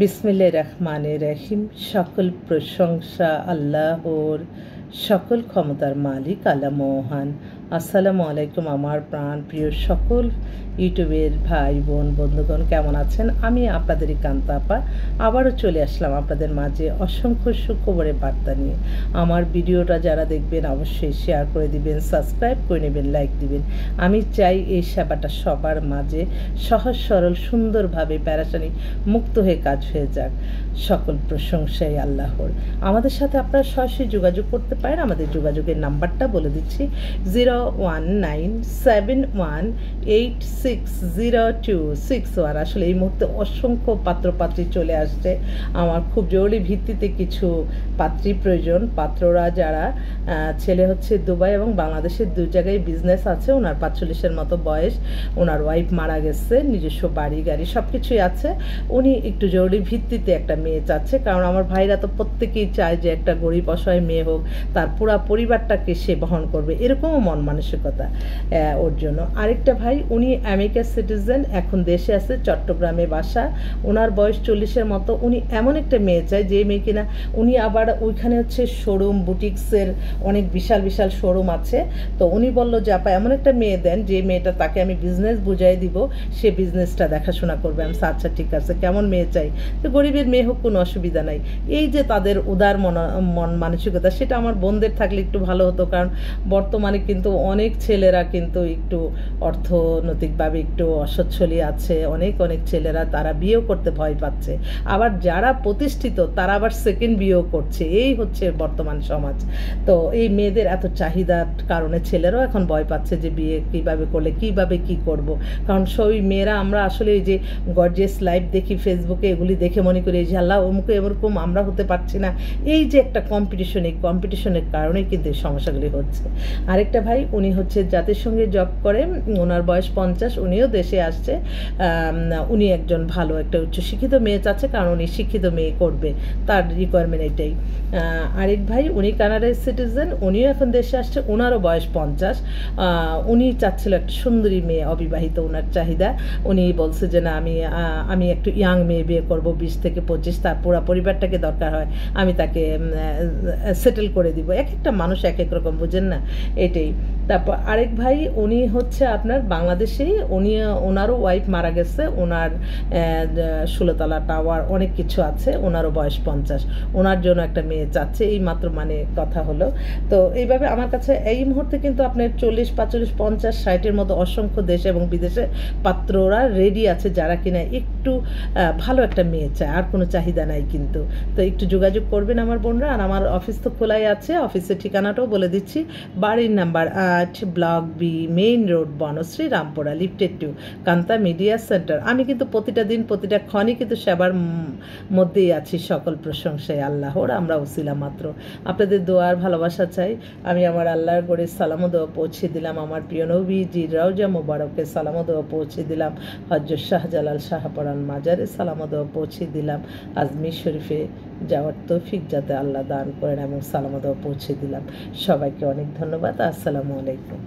বিসমিল্লাহির রহমানির রহিম। সকল প্রশংসা আল্লাহর, সকল ক্ষমতার মালিক আল্লাহ মহান। আসসালামু আলাইকুম আমার প্রাণ প্রিয় সকল ইউটিউবের ভাই বোন বন্ধুগণ, কেমন আছেন? আমি আপনাদেরই কান্তা আপা আবারও চলে আসলাম আপনাদের মাঝে অসংখ্য সুখবরের বার্তা নিয়ে। আমার ভিডিওটা যারা দেখবেন অবশ্যই শেয়ার করে দিবেন, সাবস্ক্রাইব করে নেবেন, লাইক দিবেন। আমি চাই এই সেবাটা সবার মাঝে সহজ সরল সুন্দরভাবে প্যারাসানি মুক্ত হয়ে কাজ হয়ে যাক। সকল প্রশংসাই আল্লাহর। আমাদের সাথে আপনারা সরাসরি যোগাযোগ করতে পারেন। আমাদের যোগাযোগের নাম্বারটা বলে দিচ্ছি, 01971860261। আসলে এই মুহূর্তে অসংখ্য পাত্রপাত্রী চলে আসছে। আমার খুব জরুরি ভিত্তিতে কিছু পাত্রী প্রয়োজন। পাত্ররা যারা, ছেলে হচ্ছে দুবাই এবং বাংলাদেশের দু জায়গায় বিজনেস আছে। ওনার 45-এর মতো বয়স, ওনার ওয়াইফ মারা গেছে, নিজস্ব বাড়ি গাড়ি সব কিছুই আছে। উনি একটু জরুরি ভিত্তিতে একটা মেয়ে চাচ্ছে, কারণ আমার ভাইরা তো প্রত্যেকেই চায় যে একটা গরিব অসহায় মেয়ে হোক, তার পুরা পরিবারটাকে সে বহন করবে, এরকমও মন মানসিকতা ওর জন্য। আরেকটা ভাই, উনি আমেরিকার সিটিজেন, এখন দেশে আছে, চট্টগ্রামে বাসা, ওনার বয়স 40-এর মতো। উনি এমন একটা মেয়ে চায় যে মেয়ে কিনা, উনি আবার ওইখানে হচ্ছে শোরুম বুটিক্সের অনেক বিশাল বিশাল শোরুম আছে। তো উনি বললো যে আপা এমন একটা মেয়ে দেন যে মেয়েটা, তাকে আমি বিজনেস বুঝাই দিব, সে বিজনেসটা দেখাশোনা করবে। আমি আচ্ছা ঠিক আছে, কেমন মেয়ে চাই? তো গরিবের মেয়ে হোক, কোনো অসুবিধা নাই। এই যে তাদের উদার মন মানসিকতা, সেটা আমার বোনদের থাকলে একটু ভালো হতো, কারণ বর্তমানে কিন্তু অনেক ছেলেরা কিন্তু একটু অর্থনৈতিকভাবে একটু অসচ্ছলই আছে। অনেক ছেলেরা তারা বিয়েও করতে ভয় পাচ্ছে, আবার যারা প্রতিষ্ঠিত তারা আবার সেকেন্ড বিয়েও করছে। এই হচ্ছে বর্তমান সমাজ। তো এই মেয়েদের এত চাহিদার কারণে ছেলেরাও এখন ভয় পাচ্ছে যে বিয়ে কিভাবে করলে কিভাবে কি করব। কারণ সবই মেয়েরা, আমরা আসলে এই যে গর্জিয়াস লাইফ দেখি ফেসবুকে, এগুলি দেখে মনে করি যে আল্লাহ অমুকে এরকম আমরা হতে পারছি না। এই যে একটা কম্পিটিশন, এই কম্পিটিশনের কারণে কিন্তু এই সমস্যাগুলি হচ্ছে। আরেকটা ভাই, উনি হচ্ছে জাতিসংঘে জব করে, ওনার বয়স 50, উনিও দেশে আসছে। উনি একজন ভালো একটা উচ্চশিক্ষিত মেয়ে চাচ্ছে, কারণ উনি শিক্ষিত মেয়ে করবে, তার রিকোয়ারমেন্ট এটাই। আরেক ভাই, উনি কানাডার সিটিজেন, উনিও এখন দেশে আসছে, ওনারও বয়স 50। উনি চাচ্ছিল একটা সুন্দরী মেয়ে, অবিবাহিত ওনার চাহিদা। উনি বলছে যে না, আমি একটু ইয়াং মেয়ে বিয়ে করবো, 20 থেকে 25, তার পুরো পরিবারটাকে দরকার হয়, আমি তাকে সেটেল করে দিব। এক একটা মানুষ এক এক রকম, বুঝেন না, এটাই। তারপর আরেক ভাই, উনি হচ্ছে আপনার বাংলাদেশেই, ওনারও ওয়াইফ মারা গেছে, ওনার 16তলা টাওয়ার অনেক কিছু আছে, ওনারও বয়স 50, ওনার জন্য একটা মেয়ে চাচ্ছে। এই মাত্র মানে কথা হলো। তো এইভাবে আমার কাছে এই মুহূর্তে কিন্তু আপনার 40, 45, 50, 60-এর মতো অসংখ্য দেশে এবং বিদেশে পাত্ররা রেডি আছে, যারা কিনা একটু ভালো একটা মেয়ে চায়, আর কোনো চাহিদা নাই কিন্তু। তো একটু যোগাযোগ করবেন আমার বোনরা। আর আমার অফিস তো খোলাই আছে, অফিসের ঠিকানাটাও বলে দিচ্ছি। বাড়ির number 8, block B, main road, Banasree, Rampura, lifted 2, Kanta media centre. আমি কিন্তু প্রতিটা দিন প্রতিটা ক্ষণই কিন্তু সেবার মধ্যেই আছি। সকল প্রশংসায় আল্লাহর, আমরা উসিলা মাত্র। আপনাদের দোয়ার ভালোবাসা চাই। আমি আমার আল্লাহর গড়ে সালাম ও দোয়া পৌঁছে দিলাম, আমার প্রিয় নবীজির রওজা মোবারকে সালাম ও দোয়া পৌঁছে দিলাম, হযরত শাহজালাল শাহপরান মাজারে সালাম ও দোয়া পৌঁছে দিলাম, আজমির শরীফে যাওয়ার তৌফিক যাতে আল্লাহ দান করেন, এবং সালাম ও দোয়া পৌঁছে দিলাম। সবাইকে অনেক ধন্যবাদ। আসসালামু আলাইকুম।